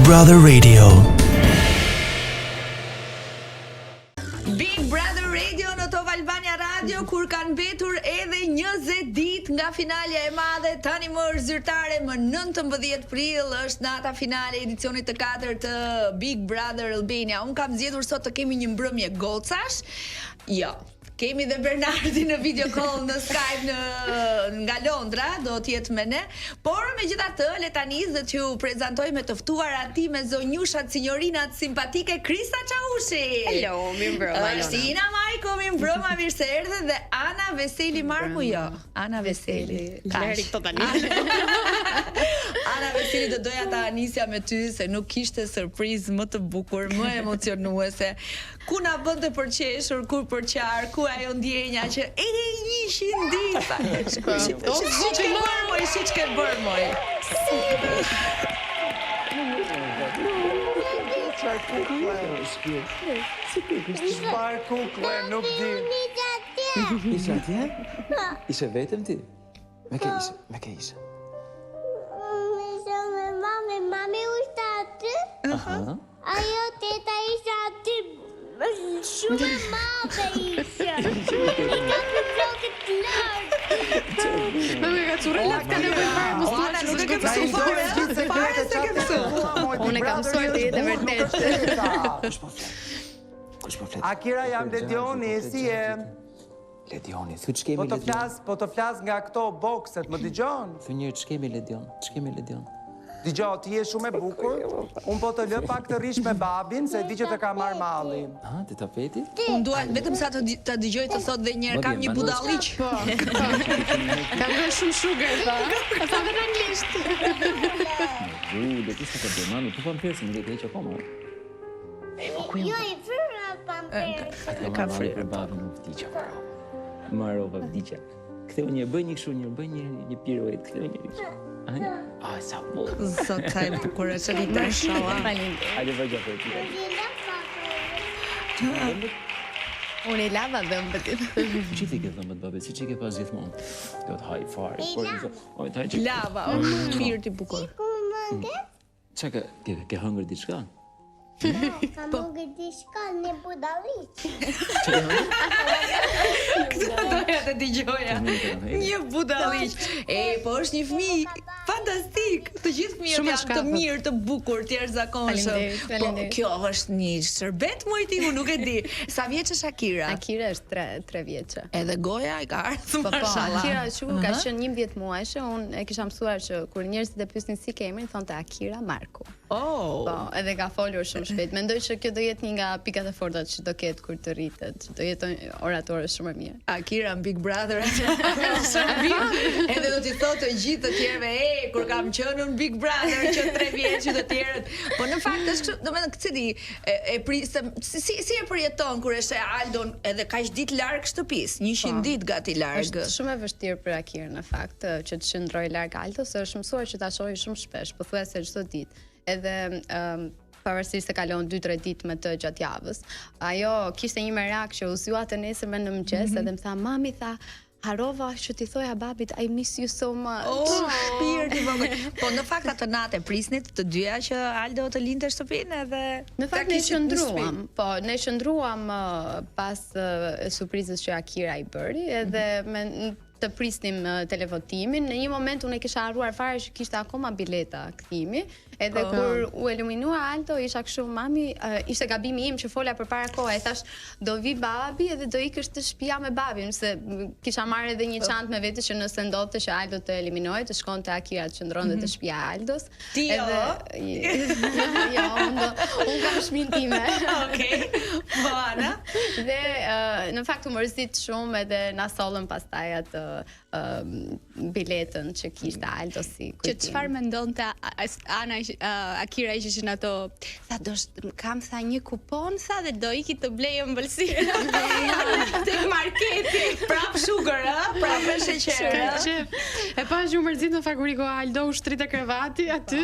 Brother Radio. Big Brother Radio në Top Albania Radio, kur kanë mbetur edhe 20 ditë nga finalja e madhe. Tani më është zyrtare, më 19 prill është nata finale e edicionit të 4 të Big Brother Albania. Unë kam zgjedhur sot të kemi një mbrëmje gocash. Jo. Kemi dhe Bernardi në video call në Skype nga Londra, do t'jetë me ne. Por megjithatë, le tani dhe t'ju prezantoj me të ftuarat ti me zonjushat, signorinat simpatike Krista Çaushi. Hello, mirëmbrëma. Ina Majko, mirëmbrëma, mirë se erdhe, dhe Ana Veseli Marku, jo. Ana Veseli. Leri totalisht. Ana Veseli, do doja ta nisja me ty se nuk kishte surprizë më të bukur, më emocionuese. Ku na bënte për qeshur, kur për qarë, ku ajo ndjenja që e 100 ditë. Si që ke bërë moj. Shpar kukle, nuk di. Ishe atje? Ishe vetëm ti? Me ke ishe? Ishe me mami ushta aty. Ajo teta ishe aty. Shumë e madhe ishe. I ka për flokët të lartë. Me ka curellat ka nevoj parë më stuar që s'ke pësu fare. Unë e kam mësuar të jetë e vërtet. Kush po flet? Akira, jam Ledioni, si e? Ledioni, thu ç'kemi Ledion? Po të flas nga këto bokset, më dëgjon? Thu njërë ç'kemi Ledion? Dëgjo, ti je shumë e bukur. Unë po të lë pak të rish me babin, se di që të ka marrë malli. Te tapeti? Unë dua vetëm sa të dëgjoj të thot dhe njerë kam një budalliq. Po. Kam bërë shumë sugar, pa. Ka sa vetëm anglisht. Do ti s'ka bëj mami, po pam pjesën, nuk e heq akoma. Jo, i fyrra pamperë. Ka fryrë për babin, nuk vdiqa. Marova vdiqa. Ktheu një bëj një kështu, bëj një piruet, ktheu një kështu. Ai sa bukur. Sot sa e bukur e çelita inshallah. Hajde vëgja për ti. Unë e lava dhëmbët. Që ti ke dhëmbët babe, si që ke pas gjithmonë? Do të haj fare. Oj, të haj që... Lava, mirë ti bukur. Ku më ke? Qa ke hëngër diçka? Ka më gëti shka një budalliq. Doja të dëgjoja. Një budalliq. Po është një fëmijë fantastik. Të gjithë fëmijët janë të mirë, të bukur, të jashtëzakonshëm. Po kjo është një shërbet më i timu, nuk e di. Sa vjeç është Akira? Akira është 3 vjeçë. Edhe goja e ka ardhur Po, mashallah. Akira shumë ka qenë 11 muajshe, unë e kisha mësuar që kur njerëzit e pyesnin si ke emrin, thonte Akira Marku. Oh. Po, edhe ka folur shumë shpejt. Mendoj që kjo do jetë një nga pikat e forta që do ketë kur të rritet, që do jetë oratore shumë e mirë. Akira në Big Brother. Edhe do t'i thotë të gjithë të tjerëve, kur kam qenë në Big Brother që 3 vjeç të tjerët. Po në fakt është kështu, domethënë këtë di, si e përjeton kur është Aldon edhe kaq ditë larg shtëpisë, 100 ditë gati larg. Është shumë e vështirë për Akirën në fakt që të qëndroj larg Aldos, është mësuar që ta shohë shumë shpesh, pothuajse çdo ditë. Edhe pavarësisht se kalon 2-3 ditë me të gjatë javës. Ajo kishte një merak që u zgjua të nesërme në mëngjes edhe më tha, mami, tha, harova që t'i thoja babit, I miss you so much. Shpirt i vogël. Po në fakt atë natë prisnit të dyja që Aldo të lindte shtëpinë edhe në fakt ne qëndruam. Po, ne qëndruam pas surprizës që Akira i bëri edhe me të prisnim televotimin. Në një moment unë e kisha harruar fare që kishte akoma bileta kthimi. Edhe kur u eliminua Aldo, isha kështu, mami, ishte gabimi im që fola përpara koha, e thash do vi babi edhe do ikësh të shtëpia me babin, se kisha marrë edhe një çantë me vete që nëse ndodhte që Aldo të eliminohej, të shkonte Akira të qëndronte te shtëpia e Aldos. Ti jo? Jo, unë kam shtëpinë time. Okej. Po Ana? Dhe në fakt u mërzit shumë edhe na sollën pastaj atë biletën që kishte Aldo si kujtim. Që çfarë mendonte Ana Akira ishte në ato, tha kam tha një kupon, tha dhe do iki të blej ëmbëlsirë tek marketi. Prap sugar, prap me sheqer. E pa që u mërzit në fakt kur i Aldo u shtrite krevati aty.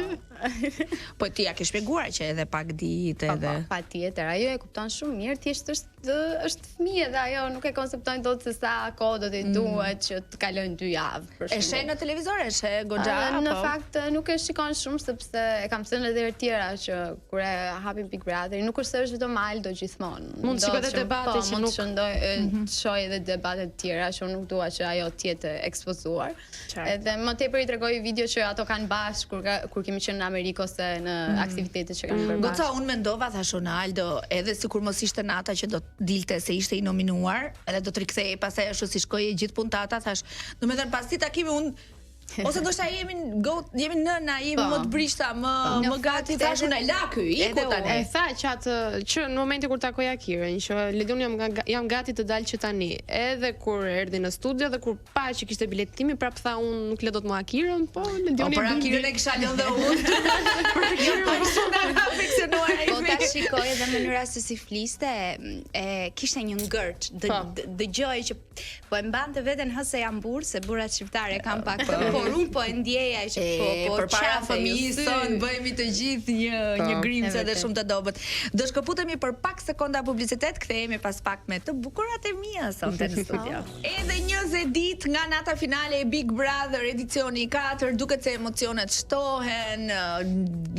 Po ti ja ke shpjeguar që edhe pak ditë edhe. Patjetër, ajo e kupton shumë mirë, thjesht është fëmijë dhe ajo nuk e koncepton dot se sa kohë do t'i duhet që të kalojnë 2 javë për shembull. E sheh në televizor, e sheh goxha apo? Në fakt nuk e shikon shumë sepse e kam thënë edhe herë tjera që kur e hapim Big Brother, nuk është se është vetëm Aldo gjithmonë. Mund të shikoj edhe debate që mund nuk të shoj edhe debate të tjera që unë nuk dua që ajo të jetë ekspozuar. Edhe më tepër i tregoj video që ato kanë bashkë kur kemi qenë në Amerikë ose në aktivitetet që kanë bërë bashkë. Goca, unë mendova, thash Aldo, edhe sikur mos ishte nata që do të dilte se ishte i nominuar, edhe do të rikthehej pastaj ashtu si shkoi gjithë puntata, thash, domethënë pas këtij takimi unë ose ndoshta jemi nëna, jemi më të brishta, më gati, thash unë la ky, iku tani. E tha që në momentin kur takoj Akirën, që Ledion jam gati të dalë që tani. Edhe kur erdhi në studio dhe kur pa që kishte biletimin, prap tha unë nuk le dot më Akirën, po Ledioni për Akirën e kisha lënë dhe unë. Për Akirën po shumë nga fiksionuar ai. Po ta shikoj edhe mënyra se si fliste, kishte një ngërç, dëgjoj që po e mbante veten hëse jam burr, se burrat shqiptarë kanë pak, por unë po e ndjeja që po përpara fëmijës sonë bëhemi të gjithë një grimcë edhe shumë të dobët. Do shkëputemi për pak sekonda publicitet, kthehemi pas pak me të bukurat e mia sonte në studio. Edhe 20 ditë nga nata finale e Big Brother edicioni 4, duket se emocionet shtohen,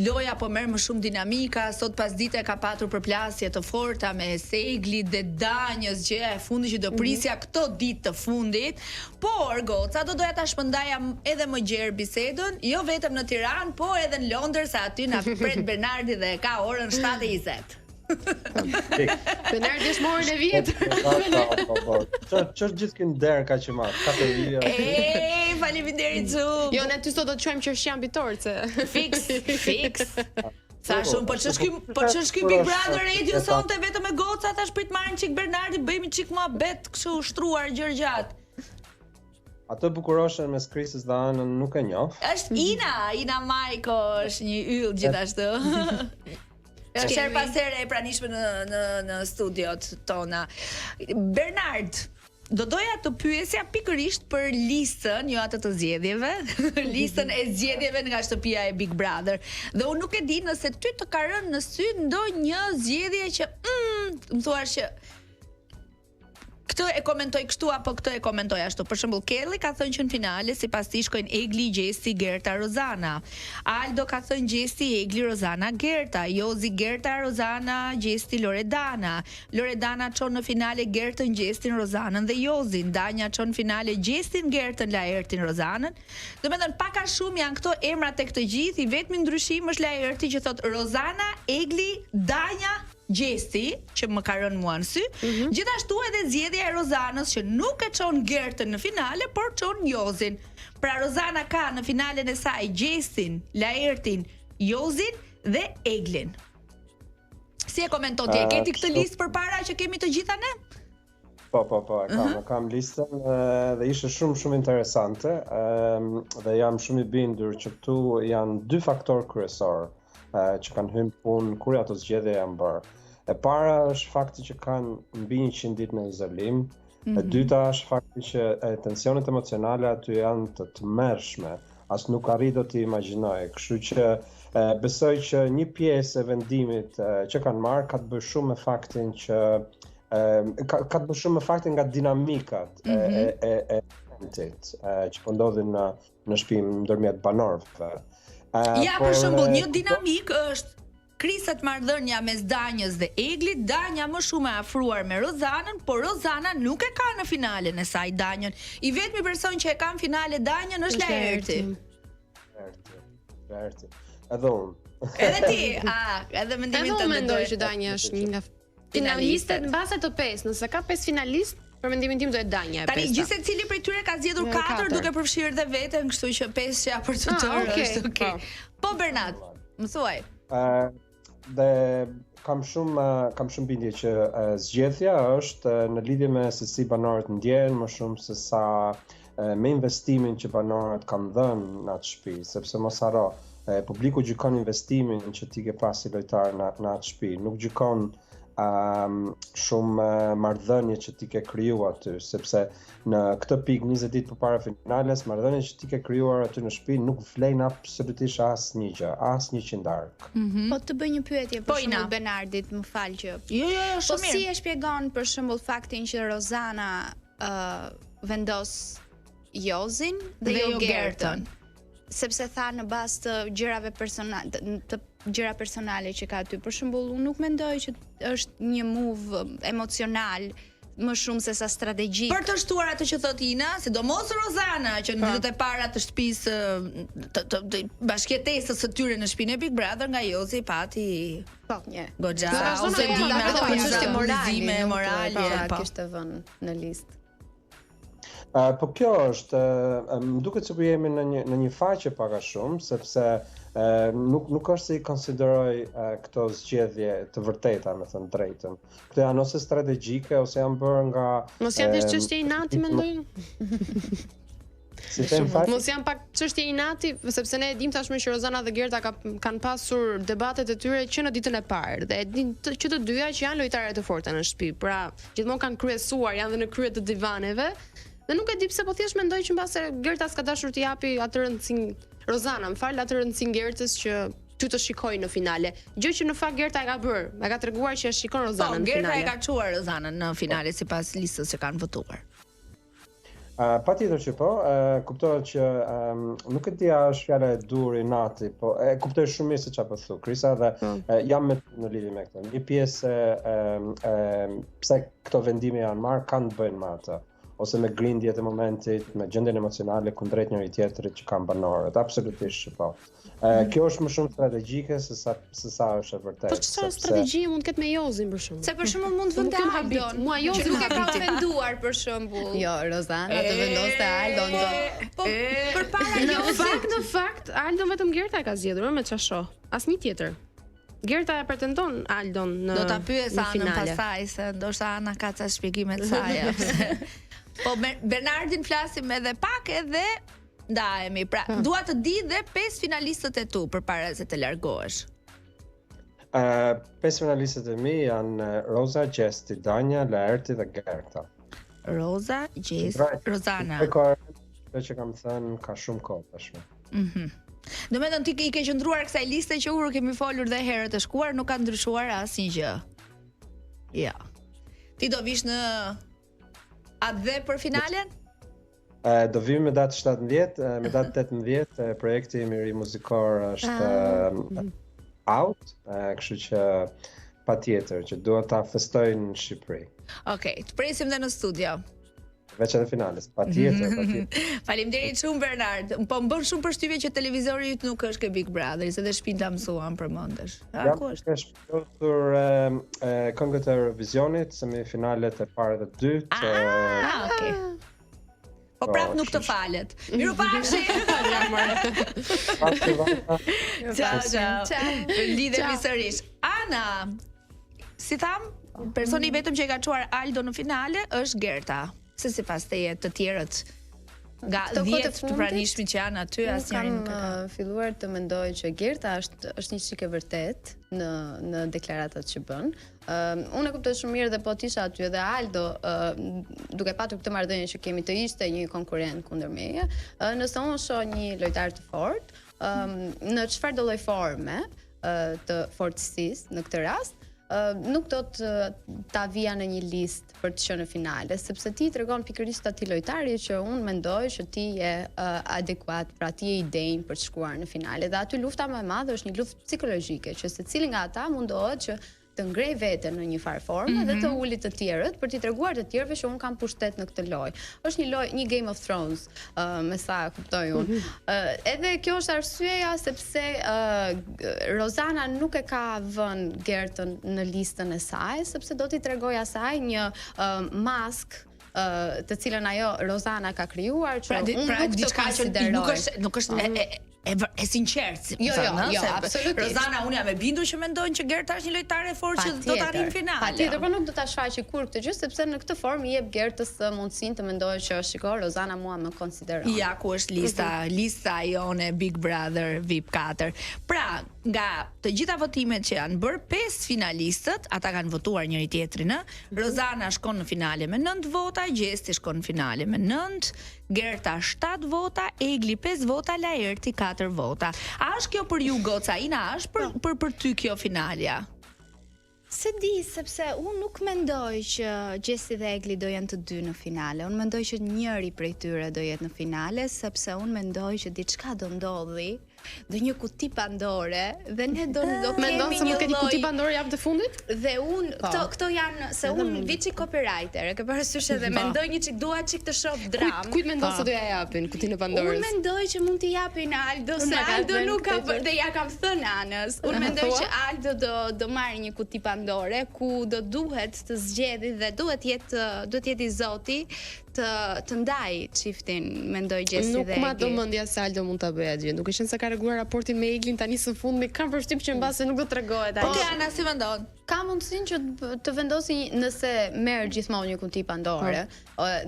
loja po merr më shumë dinamika, sot pas dite ka patur përplasje të forta me Seglit dhe Danjës, gjëja e fundit që do prisja këto ditë të fundit, por goca do doja ta shpëndaja edhe më gjerë bisedën, jo vetëm në Tiranë, po edhe në Londër, sa aty na pret Bernardi dhe ka orën 7:20. Bernardi është morën e vjetër. Ç'është gjithë der ka që marr, 4 vite. Faleminderit shumë. Jo, ne ty sot do të çojmë qershjan bitorce. Fiks. Thash unë, po ç'është ky Big Brother Radio sonte vetëm me goca, thash prit marrin çik Bernardi, bëjmë çik muhabet kështu ushtruar gjërë gjatë. Atë bukuroshën me Krisës dhe Anën nuk e njoh. Është Ina Majko, është një yll gjithashtu. Është her pas here e pranishme në studiot tona. Bernard, do doja të pyesja pikërisht për listën, jo atë të zgjedhjeve, listën e zgjedhjeve nga shtëpia e Big Brother. Dhe unë nuk e di nëse ty të ka rënë në sy ndonjë zgjedhje që më thuash që këtë e komentoj kështu apo këtë e komentoj ashtu. Për shembull, Kelly ka thënë që në finale sipas tij shkojnë Egli, Gjesti, Gerta, Rozana. Aldo ka thënë Gjesti, Egli, Rozana, Gerta. Jozi, Gerta, Rozana, Gjesti, Loredana. Loredana çon në finale Gertën, Gjestin, Rozanën dhe Jozin. Danja çon në finale Gjestin, Gertën, Laertin, Rozanën. Domethënë pak a shumë janë këto emrat tek të gjithë, i vetmi ndryshim është Laerti që thot Rozana, Egli, Danja, Gjesti, që më ka rënë mua në sy, gjithashtu edhe zgjedhja e Rozanës që nuk e çon Gertën në finale, por çon Jozin. Pra Rozana ka në finalen e saj Gjestin, Laertin, Jozin dhe Eglin. Si e komenton ti? Keti këtë listë përpara që kemi të gjitha ne? Po, kam listën dhe ishte shumë interesante dhe jam shumë i bindur që këtu janë 2 faktorë kryesor që kanë hyrë punë kur ato zgjedhje janë bërë. E para është fakti që kanë mbi 100 ditë në izolim, e dyta është fakti që tensionet emocionale aty janë të tmerrshme, as nuk arri do t'i imagjinoj. Kështu që besoj që një pjesë e vendimit që kanë marrë ka të bëjë shumë me faktin që ka të bëjë shumë me faktin nga dinamikat e eventit që po ndodhin në shtëpi ndërmjet banorëve. Ja, për shembull, një dinamik është krisat marrëdhënia mes Danjës dhe Eglit, Danja më shumë e afruar me Rozanën, por Rozana nuk e ka në finalen e saj Danjën. I vetmi person që e ka në finale Danjën është Laerti. Laerti. Edhe unë. Edhe ti, edhe mendimin tënd. Edhe unë mendoj që Danja është një nga finalistët mbase të 5, nëse ka 5 finalistë, për mendimin tim do e Danja e 5. Tani gjithsecili prej tyre ka zgjedhur 4 duke përfshirë dhe veten, kështu që 5 për të tërë është okay. Po Bernard, më thuaj. Dhe kam shumë bindje që zgjedhja është në lidhje me se si banorët ndjehen më shumë se sa me investimin që banorët kanë dhënë në atë shtëpi, sepse mos haro, publiku gjykon investimin që ti ke pasi lojtar në atë shtëpi, nuk gjykon shumë marrëdhënie që ti ke krijuar aty, sepse në këtë pikë 20 ditë përpara finales, marrëdhëniet që ti ke krijuar aty në shtëpi nuk vlen absolutisht asnjë gjë, asnjë qindark. Po të bëj një pyetje për shembull Bernardit, më fal që. Jo, Po si e shpjegon për shembull faktin që Rozana vendos Jozin dhe jo Gertën? Sepse tha në bazë të gjërave gjëra personale që ka aty. Për shembull, unë nuk mendoj që është një move emocional më shumë se sa strategjik. Për të shtuar atë që thot Ina, sidomos Rozana, që në ditët e para të shtëpisë të bashkëtesës së tyre në shtëpinë e Big Brother nga Jozi pati goxha ose çështje morale, kishte vënë në listë. Po kjo është, më duket se po jemi në një faqe pak a shumë, sepse nuk është se I konsideroj këto zgjedhje të vërteta, me thënë drejtën. Këto janë ose strategjike ose janë bërë nga Mos janë thjesht çështje inati mendojnë? Si them fakt? Mos janë pak çështje inati, sepse ne e dim tashmë që Rozana dhe Gerta kanë pasur debatet e tyre që në ditën e parë dhe e dim që të dyja që janë lojtare të forta në shtëpi. Pra, gjithmonë kanë kryesuar, janë dhe në krye të divaneve. Dhe nuk e di pse po thjesht mendoj që mbase Gerta s'ka dashur të japi atë rëndësinë Rozana, atë rëndësinë Gertës që ty të shikoj në finale. Gjë që në fakt Gerta e ka bërë, e ka treguar që e shikon Rozanën në finale. Gerta e ka çuar Rozanën në finale sipas listës që kanë votuar. Patjetër që po, kuptohet që nuk e di a është fjala e dur inati, po e kuptoj shumë mirë se çfarë po thu Krisa dhe jam në lidhje me këtë. Një pjesë pse këto vendime janë marrë kanë të bëjnë me atë, ose me grindjet e momentit, me gjendjen emocionale kundrejt njëri tjetrit që kanë banorët, absolutisht që po. Kjo është më shumë strategjike se sa është e vërtetë. Po çfarë strategji mund të ketë me Jozin për shembull? Se për shembull mund të vendë Aldon. Mua Jozin nuk e ka ofenduar për shembull. Jo, Rozana të vendoste Aldon. Po përpara në fakt Aldon vetëm Gerta e ka zgjedhur me çfarë shoh. Asnjë tjetër. Gerta e pretendon Aldon në finale. Do ta pyes Anën pastaj se ndoshta Ana ka ca shpjegime të saj. Po Bernardin flasim edhe pak edhe ndahemi. Pra, dua të di dhe 5 finalistët e tu përpara se të largohesh. 5 finalistët e mi janë Roza, Gjesti, Danja, Laerti dhe Gerta. Roza, Gjesti, Rozana. Kjo që kam thënë ka shumë kohë tashmë. Do me thënë ti I ke qëndruar kësaj liste që uru kemi folur dhe herët e shkuar, nuk ka ndryshuar asnjë gjë. Ja. Ti do vish në atë dhe për finalen? Do vim me datë 17, me datë 18, projekti im I ri muzikor është out, kështu që patjetër që dua ta festoj në Shqipëri. Okej, të presim dhe në studio. Veç edhe finales, patjetër. Faleminderit shumë Bernard. Po më bën shumë përshtypje që televizori yt nuk është ke Big Brother, se dhe shtëpinë ta mësuan përmendesh. Ja, ku është shpjeguar këngët e Eurovisionit, semifinalet e parë dhe dytë. Okej. Po prap nuk të falet. Mirupafshi. Ciao. Lidhemi sërish. Ana, si tham, personi vetëm që e ka çuar Aldo në finale është Gerta. Se sipas teje të tjerët nga 10 të pranishmit që janë aty asnjëri nuk kam filluar të mendoj që Gerta është një çike vërtet në deklaratat që bën. Unë e kuptoj shumë mirë dhe po tisha aty edhe Aldo duke patur këtë marrëdhënie që kemi të ishte një konkurrent kundër meje. Nëse unë shoh një lojtar të fortë, në çfarë do lloj forme të fortësisë në këtë rast, nuk do të ta vija në një listë për të qenë në finale, sepse ti tregon pikërisht atij lojtari që unë mendoj që ti je adekuat, pra ti je I denj për të shkuar në finale. Dhe aty lufta më e madhe është një luftë psikologjike, që secili nga ata mundohet që të ngrej veten në një farë forme dhe të ulit të tjerët për t'i treguar të tjerëve që unë kam pushtet në këtë lojë. Është një lojë, një Game of Thrones, me sa kuptoj unë. Edhe kjo është arsyeja sepse Rozana nuk e ka vënë Gertën në listën e saj, sepse do t'i tregojë asaj një mask të cilën ajo Rozana ka krijuar, që unë nuk të konsideroj. Nuk është e sinqert. Jo, absolutisht. Rozana, unë jam e bindur që mendojnë që Gerta është një lojtare e fortë që do të arrijë në finale. Patjetër, por nuk do ta shfaqë kur këtë gjë, sepse në këtë formë i jep Gertës mundësinë të mendojë që shiko, Rozana mua më konsideron. Ja ku është lista jone Big Brother VIP 4. Pra, nga të gjitha votimet që janë bërë 5 finalistët, ata kanë votuar njëri tjetrin, Rozana shkon në finale me 9 vota, Gjesti shkon në finale me 9, Gerta 7 vota, Egli 5 vota, Laerti 4 vota. A është kjo për ju goca? Ina, është për ty kjo finalja? Se di, sepse unë nuk mendoj që Gjesti dhe Egli do jenë të dy në finale. Unë mendoj që njëri prej tyre do jetë në finale, sepse unë mendoj që diçka do ndodhi, do një kuti Pandore dhe ne do kemi mendon se mund të ketë kuti Pandore javën e fundit? Dhe unë këto janë se unë vi çik copywriter, e ke parasysh edhe mendoj një çik dua çik të shoh dram. Kujt mendon se do ja japin kutinë e Pandorës? Unë mendoj që mund t'i japin Aldo, se Aldo nuk ka dhe ja kam thënë Anës. Unë mendoj që Aldo do marrë një kuti Pandore ku do duhet të zgjedhë dhe duhet jetë i Zoti të ndaj çiftin, mendoj Gjesti dhe Egli. Nuk ma do mendja se Aldo mund ta bëjë atë gjë. Duke qenë se ka reguar raportin me Eglin tani së fundmi, kam përshtypjen që mbase nuk do tregohet ai. Po ti Ana si mendon? Ka mundësinë që të vendosi nëse merr gjithmonë një kuti Pandore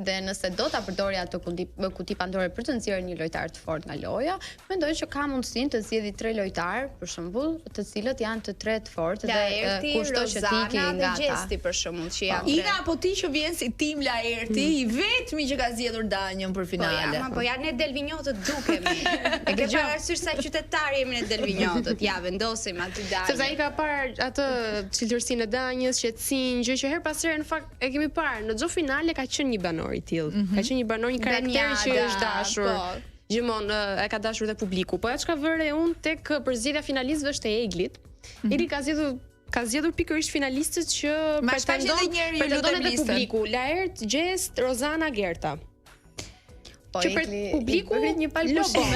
dhe nëse do ta përdori ato kuti Pandore për të nxjerrë një lojtar të fortë nga loja, mendoj që ka mundësinë të zgjedhë 3 lojtar, për shembull, të cilët janë të 3 të fortë dhe kushto që ti ke nga ata. Gjesti për shembull që janë. Ina, po ti që vjen si tim Laerti, i vetmi që ka zgjedhur Danjën për finale. Po ja ne Delvinjotët dukemi. E ke parasysh sa qytetar jemi ne Delvinjotët. Ja vendosim aty Danjën. Sepse ai ka parë atë çiltërsinë e Danjës, qetësinë, gjë që her pas here në fakt e kemi parë në çdo finale ka qenë një banor i tillë. Ka qenë një banor, një karakter që është dashur. Gjithmonë e ka dashur dhe publiku. Po ajo çka vëre unë tek përzgjedhja finalistëve është e Eglit. Egli ka zgjedhur pikërisht finalistët që pretendon edhe publiku. Laert, Gjest, Rozana, Gerta. Që për publiku një palë Lobon.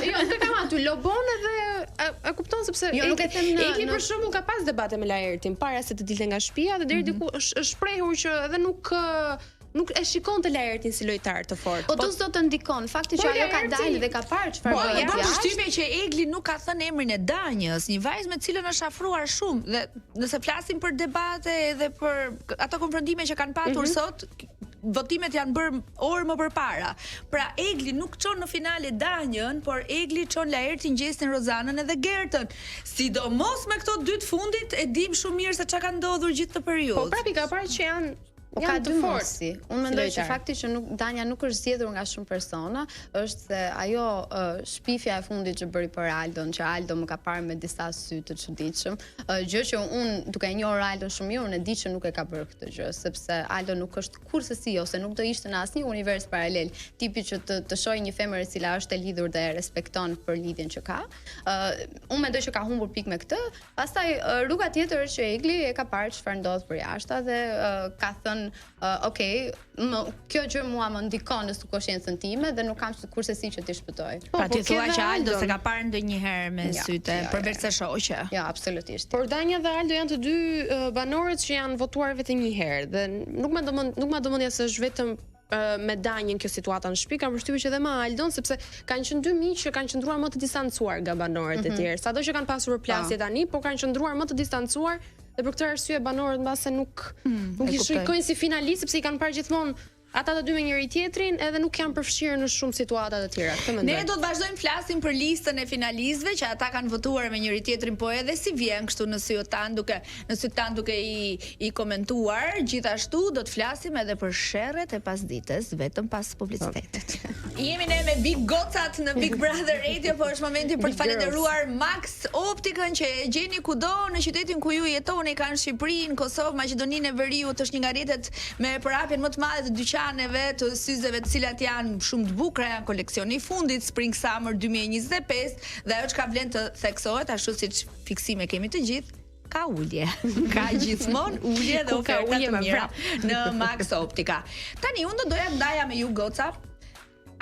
Jo, nuk e kam aty Lobon edhe e kupton sepse nuk e them Egli për shembull ka pas debate me Laertin para se të dilte nga shtëpia dhe deri diku është shprehur që edhe nuk e shikonte Laertin si lojtar të fortë. Po do të ndikon fakti që ajo ka dalë dhe ka parë çfarë bëj. Po përshtypje që Egli nuk ka thënë emrin e Danjës, një vajzë me cilën është afruar shumë dhe nëse flasim për debate edhe për ato konfrontime që kanë patur sot, votimet janë bërë orë më përpara. Pra Egli nuk çon në finale Danjën, por Egli çon Laertin, Gjestin, Rozanën edhe Gertën. Sidomos me këto 2 të fundit e dim shumë mirë se çka ka ndodhur gjithë të periudhës. Po prapi ka parë që janë ka dy mosi. Unë mendoj që fakti që Danja nuk është zgjedhur nga shumë persona, është se ajo shpifja e fundit që bëri për Aldon, që Aldo më ka parë me disa sy të çuditshëm, gjë që unë duke e njohur Aldon shumë mirë, unë e di që nuk e ka bërë këtë gjë, sepse Aldo nuk është kurse si ose nuk do ishte në asnjë univers paralel, tipi që të shohë një femër e cila është e lidhur dhe e respekton për lidhjen që ka. Unë mendoj që ka humbur pikë me këtë. Pastaj rruga tjetër është që Egli e ka parë çfarë ndodh për jashtë dhe ka thënë kjo gjë mua më ndikon në subkonsciencën time dhe nuk kam kurse si që t'i shpëtoj. Pa ti thua që Aldo se ka parë ndonjëherë me syte përveç se shoqe. Ja, absolutisht. Por Danja dhe Aldo janë të dy banorët që janë votuar vetëm një herë dhe nuk ma do mendja se është vetëm me Danjën kjo situata në shtëpi, kam përshtypjen që edhe me Aldon sepse kanë qenë 2 miq që kanë qëndruar më të distancuar nga banorët e tjerë. Sado që kanë pasur plasje tani, por kanë qëndruar më të distancuar dhe për këtë arsye banorët mbase nuk i shikojnë si finalistë sepse i kanë parë gjithmonë ata të dy me njëri tjetrin edhe nuk janë përfshirë në shumë situata të tjera. Ne do të vazhdojmë flasim për listën e finalistëve që ata kanë votuar me njëri tjetrin, po edhe si vjen kështu në sy tan duke i komentuar. Gjithashtu do të flasim edhe për sherret e pasdites vetëm pas publicitetit. Jemi ne me Big Gocat në Big Brother Radio, po është momenti për të falenderuar Max Optikën që e gjeni kudo në qytetin ku ju jetoni, kanë Shqipërinë, Kosovë, Maqedoninë e Veriut, është një nga rrjetet me përhapjen më të madhe të dyqaneve të syzeve të cilat janë shumë të bukura, janë koleksioni i fundit Spring Summer 2025 dhe ajo çka vlen të theksohet ashtu siç fiksime kemi të gjithë. Ka ulje. Ka gjithmonë ulje dhe oferta të mira në Max Optika. Tani unë do doja ndaja me ju goca.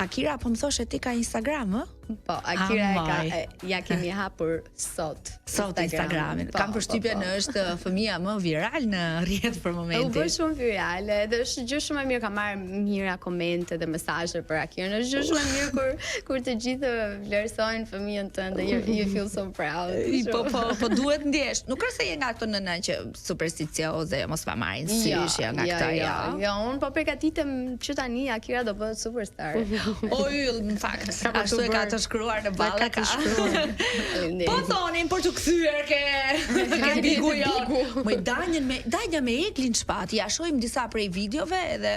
Akira, po më thoshe ti ka Instagram, ë? Po, Akira ja kemi hapur sot Instagramin. Kam përshtypjen është fëmia më viral në rrjet për momentin. U bë shumë viral, edhe është gjë shumë e mirë, ka marrë mira komente dhe mesazhe për Akirën. Është gjë shumë e mirë kur të gjithë vlerësojnë fëmijën tënde. You feel so proud. Po duhet ndjesh. Nuk është se je nga ato nëna që supersticioze, mos pa marrin sysh nga këta. Jo, unë po përgatitem që tani Akira do bëhet superstar. O yll, në fakt. Ashtu e ka të shkruar në balla ka. Po thonin për të kthyer ke bigu jon. Më Danja me Eglin shpat. Ja shohim disa prej videove edhe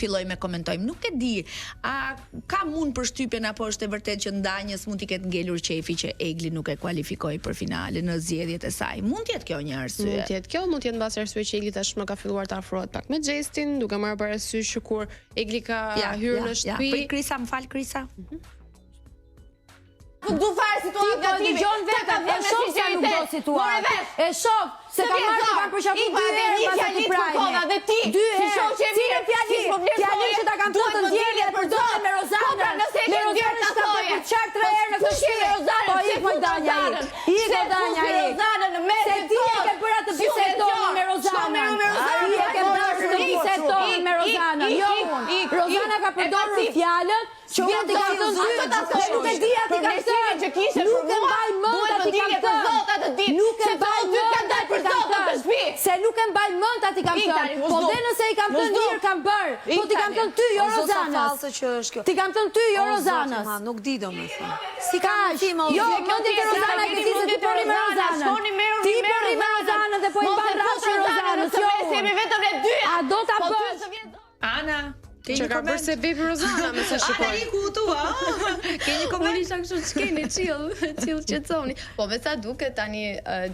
filloj me komentojmë. Nuk e di, a ka mund përshtypjen apo është e vërtet që Ndanjës mund t'i ketë ngelur qefi që Egli nuk e kualifikoi për finale në zgjedhjet e saj. Mund t'jetë kjo një arsye? Mund t'jetë kjo, mund t'jetë mbas arsye që Egli tashmë ka filluar të afrohet pak me Justin, duke marrë parasysh që kur Egli ka hyrë në shtëpi. Për Krisa, më fal Krisa. Nuk du fare situatë nga timi. Ti gjon vetëm, e shoh se nuk do situatë. E shoh se ka marrë të kanë përqafu 2 herë pas atij prajme. Dhe ti, si shoh që mirë fjali që ta kanë thënë të ndjerë për dorë me Rozanën. Me Rozanën shka për çart 3 herë në këshillë. Po ik më Danja ik. Ik o Danja ik. Se ti e ke bërë atë bisedon me Rozanën. Ti e ke bërë atë bisedon me Rozanën. Jo unë. Rozana ka përdorur fjalët që unë t'i kam thënë ty, nuk e di ati kam thënë, nuk e mbaj mënd ati kam thënë, nuk e mbaj mënd ati kam thënë, se nuk e mbaj mënd ati kam thënë, po dhe nëse i kam thënë mirë kam bërë, po t'i kam thënë ty jo Rozanës, t'i kam thënë ty jo Rozanës. Nuk di do me thënë. Si ka jo, mëndi të Rozana e këti se ti përri me Rozanën, ti përri me Rozanën dhe po i mban rrasë Rozanës, jo unë, a do t'a bësh? Ana, që ka bërë se bebi Rozana me sa shikoj. Ana iku tua. Keni koment? Isha kështu ç'keni chill qetësoni. Po me sa duket tani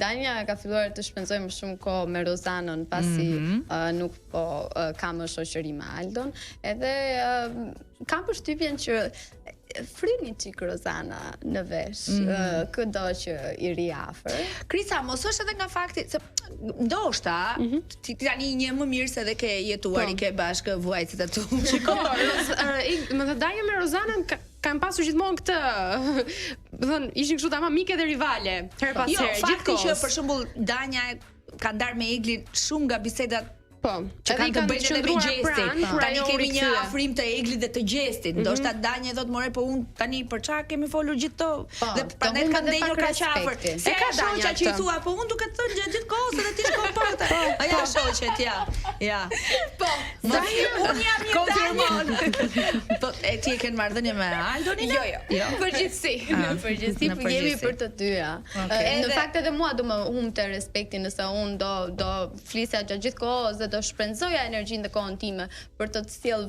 Danja ka filluar të shpenzojë më shumë kohë me Rozanën pasi nuk po ka më shoqëri me Aldon, edhe kam përshtypjen që fryni çik Rozana në vesh, këdo që i ri afër. Krisa, mos është edhe nga fakti se ndoshta ti tani një më mirë se dhe ke jetuar i ke bashkë vuajtësit e tu. Më thë Danja me Rozanën kanë pasur gjithmonë këtë, thënë, ishin kështu tamam mike dhe rivale, her pas herë, gjithkohës. Jo, fakti që për shembull Danja ka ndarë me Eglin shumë nga biseda që kanë të bëjnë edhe me Gjestin. Tani kemi një afrim të Eglit dhe të Gjestit. Ndoshta Danja thotë more po unë tani për çfarë kemi folur gjithë to. Dhe prandaj kanë ndenjur kaq afër. Se ka shoqja që i thua po unë duket thënë gjithë kohës edhe ti shkon porte. Aja shoqet ja. Po. Unë jam një konfirmon. Po ti e kanë marrëdhënie me Aldonin? Jo. Përgjithësi jemi për të dyja. Në fakt edhe mua do më humte respektin nëse unë do flisja gjatë gjithë kohës do shpenzoja energjinë dhe kohën time për të sjell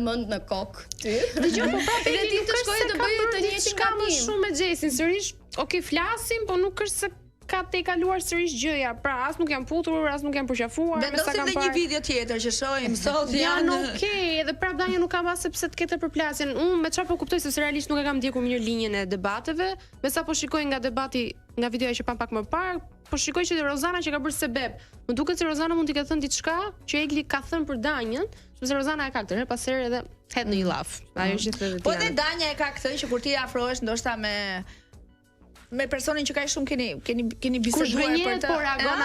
mend në kokë ty. Dëgjoj, po prapë edhe ti të shkojë të bëjë të njëjtin gatim. Shumë me Xhesin, sërish, okay, flasim, po nuk është se ka te kaluar sërish gjëja. Pra, as nuk janë putur, as nuk janë përqafuar, me sa kanë parë. Vendosim një video tjetër që shohim sot janë okay, edhe prapë Danja nuk ka pas sepse të ketë përplasjen. Unë me çfarë po kuptoj se realisht nuk e kam ndjekur mirë linjën e debateve, me sa po shikoj nga debati, nga videoja që pam pak më parë, po shikoj që Rozana që ka bërë sebeb. Më duket se Rozana mund t'i ka thënë diçka që Egli ka thënë për Danjën, sepse Rozana e ka këtë herë pas herë edhe hedh në një laf. Ajo që thotë. Po edhe Danja e ka këtë që kur ti afrohesh ndoshta me personin që ka shumë keni biseduar për të.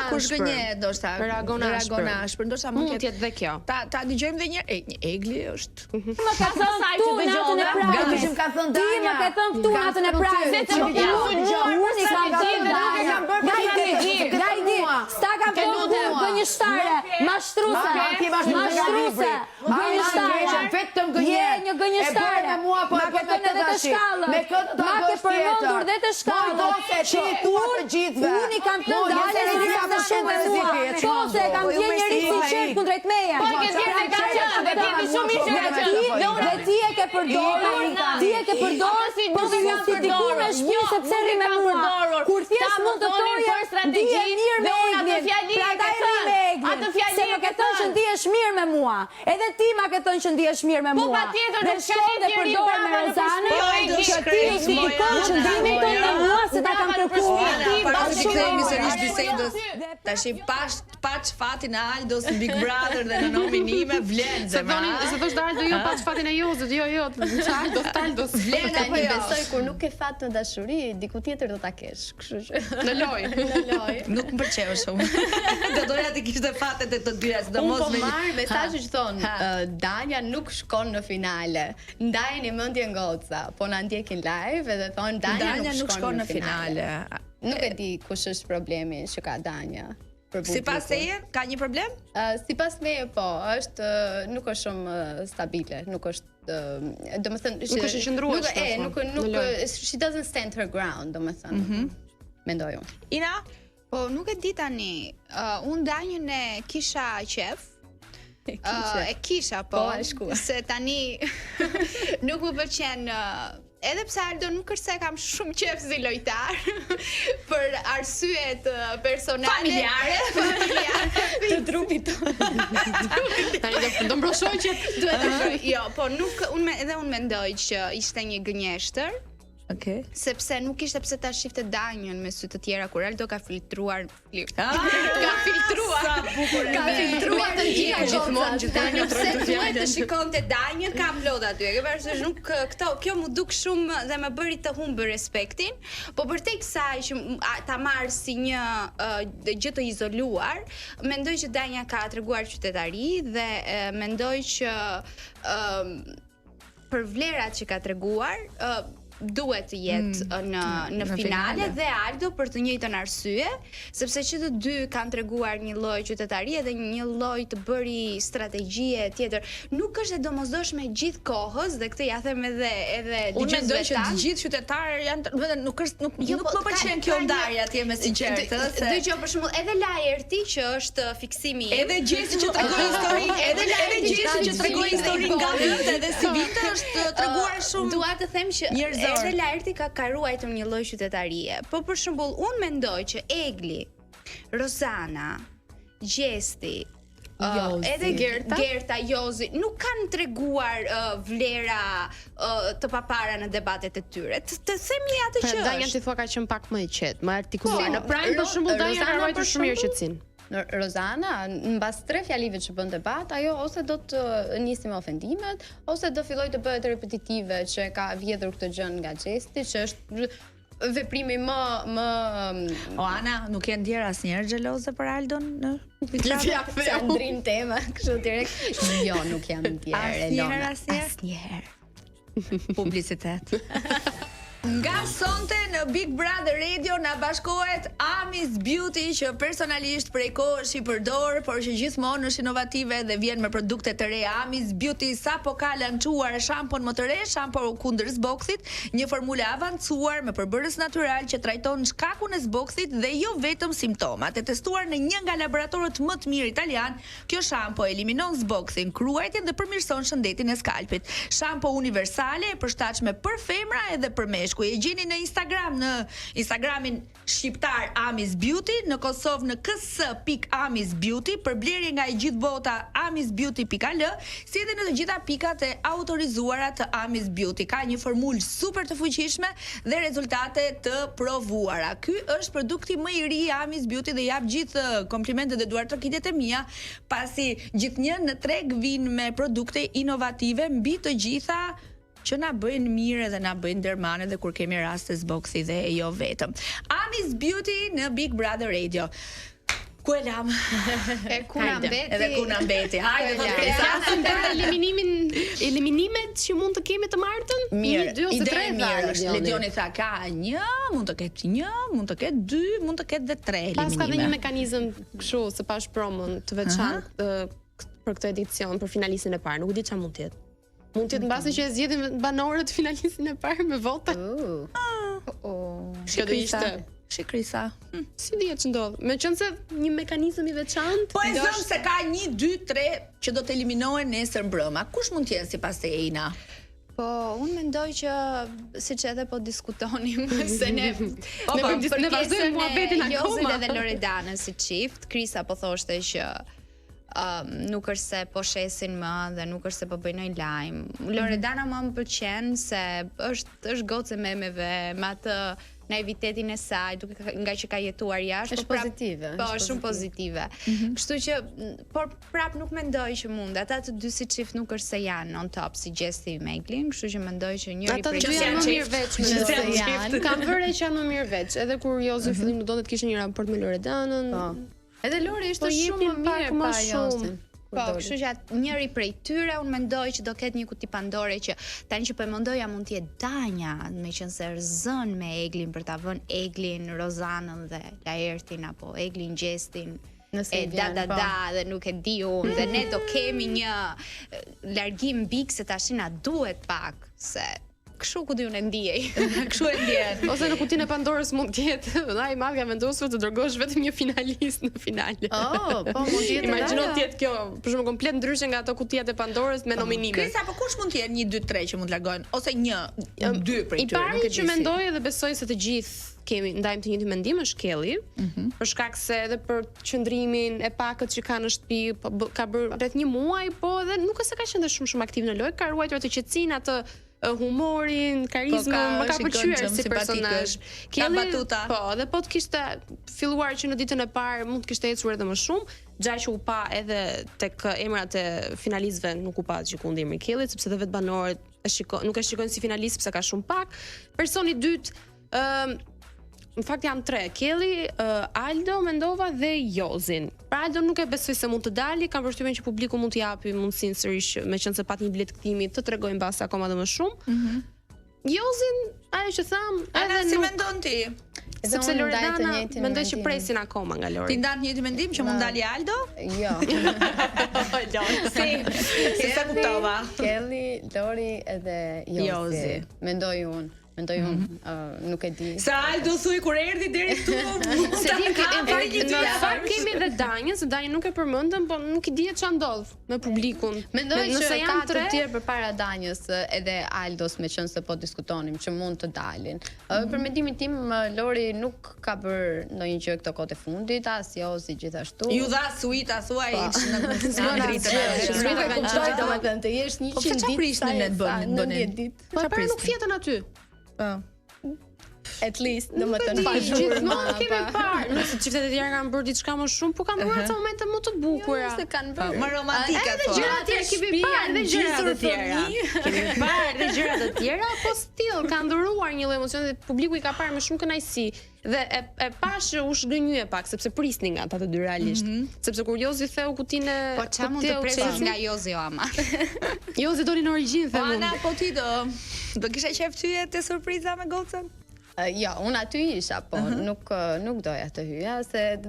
Kur zgënjet ndoshta. Reagon ashpër. Ndoshta mund të jetë dhe kjo. Ta dëgjojmë edhe një herë. Egli është. Më ka thënë tu natën e prajme. Ti më ka thënë këtu natën e prajme. Unë i kam thënë Gajdi, sta kam thënë gënjeshtare, mashtruse, gënjeshtare, vetëm gënjeshtare. Një gënjeshtare. Ma ke thënë edhe të shkallën. Ma ke përmendur dhe të shkallën. Unë i kam thënë dalë e kam të shumë e mua. Po se kam tje njëri si qërë kundrejt meja. Po ke tje dhe ka qënë, dhe ti e shumë i qërë qënë. Dhe ti e ke përdorë, për të justifikuar me shpjë sepse ri me mua. Kur thjesht mund të toje, di e mirë me Eglin. Pra ta e ri me Eglin. Se më ke thënë që ndi esh mirë me mua. Edhe ti ma ke thënë që ndi esh mirë me mua. Po pa tjetër dhe shkon dhe përdorë me Rozanën, që ti e justifikuar që ndimin të në mua se ta kam kërkuar. Që kthehemi sërish bisedës. Tash paç fatin e Aldos në Big Brother dhe në nominime vlen zemra. Se thosh Aldo jo paç fatin e Jozit, jo, Aldos. Vlen apo jo? Besoj kur nuk ke fat në dashuri, diku tjetër do ta kesh. Kështu që në lojë. Nuk më pëlqeu shumë. Do doja të kishte fatet e të dyja, sidomos me marr mesazhe që thon Danja nuk shkon në finale. Ndajeni mendjen goca, po na ndjekin live edhe thon Danja nuk shkon në finale. Nuk e di kush është problemi që ka Danja. Sipas teje ka një problem? Sipas meje po, nuk është shumë stabile, nuk është domethënë nuk është e qëndrueshme. Nuk she doesn't stand her ground, domethënë. Mendoj unë. Ina, po nuk e di tani. Unë Danjën e kisha qef. E kisha po, se tani nuk më pëlqen. Edhe pse Aldo nuk është se kam shumë qef si lojtar, për arsyet personale, familjare të trupit tonë. Tani do mbroshoj që duhet të shoj. Jo, po nuk unë mendoj që ishte një gënjeshtër. Okay. Sepse nuk ishte pse ta shifte Danjën me sy të tjera kur Aldo ka filtruar. Sa bukur. Ka filtruar të gjitha gjithmonë që Danjë duhet të shikonte Danjën, ka plot aty. E ke parasysh nuk kjo mu duk shumë dhe më bëri të humbë respektin, po përtej kësaj që ta marr si një gjë të izoluar, mendoj që Danja ka treguar qytetari dhe mendoj që për vlerat që ka treguar duhet të jetë në finale dhe Aldo për të njëjtën arsye, sepse që të dy kanë treguar një lloj qytetarie dhe një lloj të bëri strategjie tjetër. Nuk është e domosdoshme gjithë kohës dhe këtë ja them edhe unë mendoj që të gjithë qytetarët janë vetëm nuk më pëlqen kjo ndarje atje me sinqertë, dëgjoj për shembull edhe Laerti që është fiksimi edhe Gjesi që tregoi historinë, edhe Gjesi që tregoi historinë nga vetë edhe si vite është treguar shumë. Dua të them që edhe Laerti ka ruajtur një lloj qytetarie. Po për shembull, unë mendoj që Egli, Rozana, Gjesti, edhe Gerta, Jozi nuk kanë treguar vlera të papara në debatet e tyre. Të themi atë që Danja ti thua ka qenë pak më e qetë, më artikuluar. Në Prime për shembull Danja ka ruajtur shumë mirë qetësinë. Rozana, mbas 3 fjalive që bën debat, ajo ose do të nisi me ofendimet, ose do filloj të bëhet repetitive që ka vjedhur këtë gjën nga Gjesti, që është veprimi më O Ana, nuk je ndjer asnjëherë xheloze për Aldon në se ndrim tema, kështu direkt. Jo, nuk jam ndjer. Asnjëherë. Publicitet. Nga sonte në Big Brother Radio na bashkohet Amis Beauty që personalisht prej kohësh i përdor, por që gjithmonë është inovative dhe vjen me produkte të reja. Amis Beauty sapo ka lançuar shampon më të re, shampo kundër zboksit, një formulë avancuar me përbërës natyral që trajton shkakun e zboksit dhe jo vetëm simptomat. E testuar në një nga laboratorët më të mirë italian, kjo shampo eliminon zboksin, kruajtjen dhe përmirëson shëndetin e skalpit. Shampo universale e përshtatshme për femra edhe për meshkuj. E gjeni në Instagram, në Instagramin shqiptar Amis Beauty, në Kosovë në ks.amisbeauty, për blerje nga e gjithë bota amisbeauty.al, si edhe në të gjitha pikat e autorizuara të Amis Beauty. Ka një formulë super të fuqishme dhe rezultate të provuara. Ky është produkti më i ri i Amis Beauty dhe jap gjithë komplimentet dhe duartrokitet e mia, pasi gjithnjë në treg vijnë me produkte inovative mbi të gjitha që na bëjnë mirë dhe na bëjnë dermane dhe kur kemi raste zboksi dhe jo vetëm. Amis Beauty në Big Brother Radio. Ku e lam? E ku na mbeti? Edhe ku na mbeti. Hajde të flasim për eliminimet që mund të kemi të martën? Mirë, 1, 2 ose 3 mirë. Ledioni tha ka 1, mund të ketë 1, mund të ketë 2, mund të ketë dhe 3 eliminimet. Pas ka dhe një mekanizëm kështu se pash promon të veçantë për këtë edicion, për finalistin e parë. Nuk di çfarë mund të jetë. Mund të jetë mbasi që e zgjedhin banorët finalistin e parë me vota. Kjo do ishte Shikrisa. Si dihet ç'ndodh? Meqense një mekanizëm i veçantë. Po e zëm se ka 1, 2, 3 që do të eliminohen nesër mbrëma. Kush mund të jenë sipas teje, Ina? Po, unë mendoj që siç edhe po diskutonim se ne vazhdojmë muhabetin akoma. Jozit edhe Loredanës si çift, Krisa po thoshte që nuk është se po shesin më dhe nuk është se po bëjnë një lajm. Loredana më pëlqen se është gocë memeve, me atë naivitetin e saj, duke nga që ka jetuar jashtë, është pozitive. Po, është shumë pozitive. Kështu që por prap nuk mendoj që mund. Ata të dy si çift nuk është se janë on top si gjesti i Meglin, kështu që mendoj që njëri prej tyre janë më mirë veç, kanë vëre që janë më mirë veç. Edhe kur Jozi fillim donte të kishte një raport me Loredanën. Edhe Lori ishte shumë më mirë pa Jozin. Po, kështu që njëri prej tyre unë mendoj që do ketë një kuti Pandore që tani që po e mendoja mund të jetë Danja, meqense zën me Eglin për ta vënë Eglin, Rozanën dhe Laertin apo Eglin Gjestin. E dhe nuk e di unë dhe ne do kemi një largim bik se tash na duhet pak se kështu ku diun e ndjej. Kështu e ndjen. Ose në kutinë e Pandorës mund të jetë, ai madh ka vendosur të dërgosh vetëm një finalist në finale. Po, mund të jetë. Imagjino të jetë kjo, për shembull komplet ndryshe nga ato kutiat e Pandorës me nominime. Krisa, po kush mund të jetë 1, 2, 3 që mund të largohen ose 1, 2 prej tyre? I pari që mendoj dhe besoj se të gjithë ndajmë të njëjtin mendim është Kelly, për shkak se edhe për qëndrimin e pakët që ka në shtëpi, ka bërë rreth 1 muaj, po edhe nuk është se ka qenë shumë aktiv në lojë, ka ruajtur atë qetësinë, atë humorin, karizmën, më ka pëlqyer si personazh. Kelly, po, dhe po të kishte filluar që në ditën e parë mund të kishte ecur edhe më shumë, gjaj që u pa edhe tek emrat e finalistëve nuk u pa gjikundi emri Kelly, sepse edhe vetë banorët nuk e shikojnë si finalist sepse ka shumë pak. Personi i dytë në fakt janë 3, Kelly, Aldo, Mendova dhe Jozin. Pra Aldo nuk e besoj se mund të dali, kam përshtypjen që publiku mund të japi mundësinë sërish, meqense pat një bilet ktimi, të tregojnë mbas akoma dhe më shumë. Jozin, ajo që tham, edhe si mendon ti? Sepse Loredana mendoj që presin akoma nga Lori. Ti ndan të njëjtin mendim që mund dali Aldo? Jo. Si sa kuptova? Kelly, Lori edhe Jozi. Mendoj unë. Nuk e di. Sa Aldo thuj kur erdhi deri këtu. Se di në fakt kemi edhe Danjën, se Danjën nuk e përmendëm, po nuk i dihet ç'a ndodh me publikun. Mendoj që ka të tjerë përpara Danjës edhe Aldos, meqense po diskutonim që mund të dalin. Për mendimin tim Lori nuk ka bërë ndonjë gjë këto kohë të fundit, as Jozi gjithashtu. Ju dha suita thuaj në dritën. Suita ka qenë domethënë të jesh 100 ditë. Po prisnin ne të bënin. Po para nuk fjetën aty. At least, domethënë gjithmonë kemi parë, nëse çiftet e tjera kanë bërë diçka më shumë, po kanë bërë ato momente më të bukura. Se kanë bërë më romantike ato. Edhe gjëra të tjera kemi parë, edhe gjëra të tjera. Kemi parë edhe gjëra të tjera, po still ka ndëruar një lloj emocioni dhe publiku i ka parë me shumë kënaqësi. Dhe e pash u shgënjye pak sepse prisni nga ata të dy realisht. Sepse kur Jozi theu kutinë po ç'a mund të presh nga Jozi o ama. Jozi doli në origjinë themu. Ana, po ti do kisha qef tyje te surpriza me gocën? Jo, unë aty isha, po nuk doja të hyja se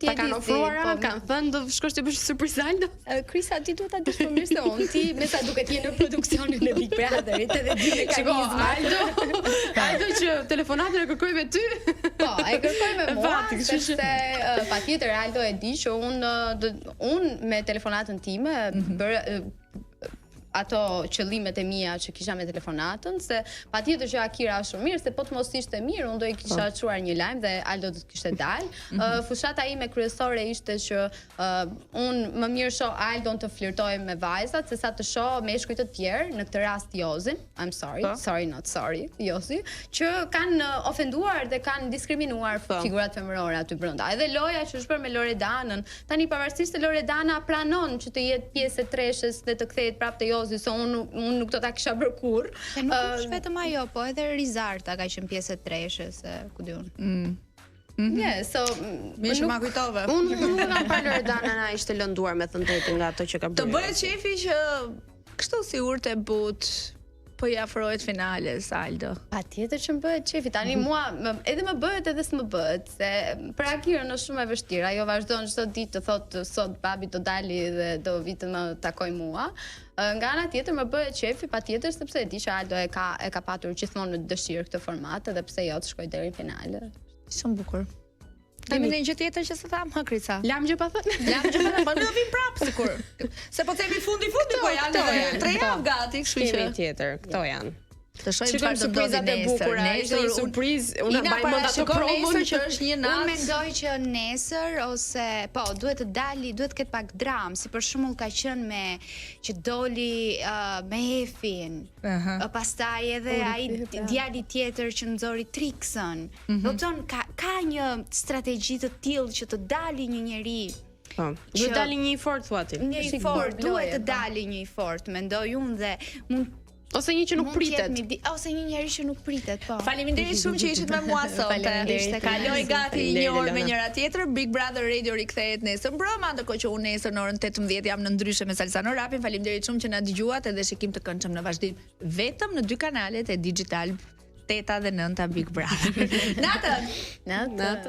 ta kanë ofruar, kanë thënë do shkosh të bësh surprizë Aldo. Krisa ti duhet ta dish më mirë se unë. Ti me sa duket je në produksionin e Big Brotherit edhe di mekanizma. Aldo që telefonatën e kërkoj me ty. Po, e kërkoj me mua, sepse patjetër Aldo e di që unë me telefonatën time bëra ato qëllimet e mia që kisha me telefonatën, se patjetër që Akira është shumë mirë, se po të mos ishte mirë, unë do i kisha çuar një lajm dhe Aldo do të kishte dalë. Fushata ime kryesore ishte që unë më mirë shoh Aldon të flirtojë me vajzat se sa të shoh meshkuj të tjerë, në këtë rast Jozin, I'm sorry, not sorry, Jozi, që kanë ofenduar dhe kanë diskriminuar figurat femërore aty brenda. Edhe loja që është bërë me Loredanën, tani pavarësisht se Loredana pranon që të jetë pjesë e treshës dhe të kthehet prapë te Jozi, se unë nuk do ta kisha bërë kurrë. Nuk është vetëm ajo, po edhe Rizarta ka qenë pjesë e treshës, ku diun. So më shumë kujtove. Unë nuk kam parë Loredana na ishte lënduar me thënë drejtë nga ato që ka bërë. Të bëhet shefi që kështu si urtë e but po i afrohet finales Aldo. Patjetër që më bëhet shefi. Tani mua edhe më bëhet edhe s'më bëhet, se për Akirën është shumë e vështirë. Ajo vazhdon çdo ditë të thotë sot babi do dali dhe do vi të më takoj mua. Nga ana tjetër më bëhet shefi patjetër sepse e di që Aldo e ka patur gjithmonë në dëshirë këtë format edhe pse jo të shkojë deri në finale. Shumë bukur. Kemi një gjë tjetër që s'e tham, Krisa. Lam gjë pa thënë. Lam gjë pa thënë, po ne vim prapë sikur. Se po themi fundi po janë 3 javë gati, kështu që tjetër, këto janë. Të shohim çfarë do ndodhi nesër. Ishte një surprizë, unë mbaj mend atë promon që është një natë. Unë mendoj që nesër ose po duhet të dali, duhet të ketë pak dram, si për shembull ka qenë me që doli me Efin. Pastaj edhe ai djali tjetër që nxori Trixën. Do të thonë ka një strategji të tillë që të dali një njeri. Duhet dali një i fort thuati. Një i fort, duhet të dali një i fort, mendoj unë dhe mund ose një që nuk pritet. Ose një njeri që nuk pritet, po. Faleminderit shumë që ishit me mua sonte. Kaloj gati një orë me njëra tjetër. Big Brother Radio rikthehet nesër mbrëmë, ndërkohë që unë nesër në orën 18 jam në ndryshe me Salsano Rapin. Faleminderit shumë që na dëgjuat edhe shikim të këndshëm në vazhdim vetëm në 2 kanalet e Digital 8 dhe 9 Big Brother. Natën. Natën.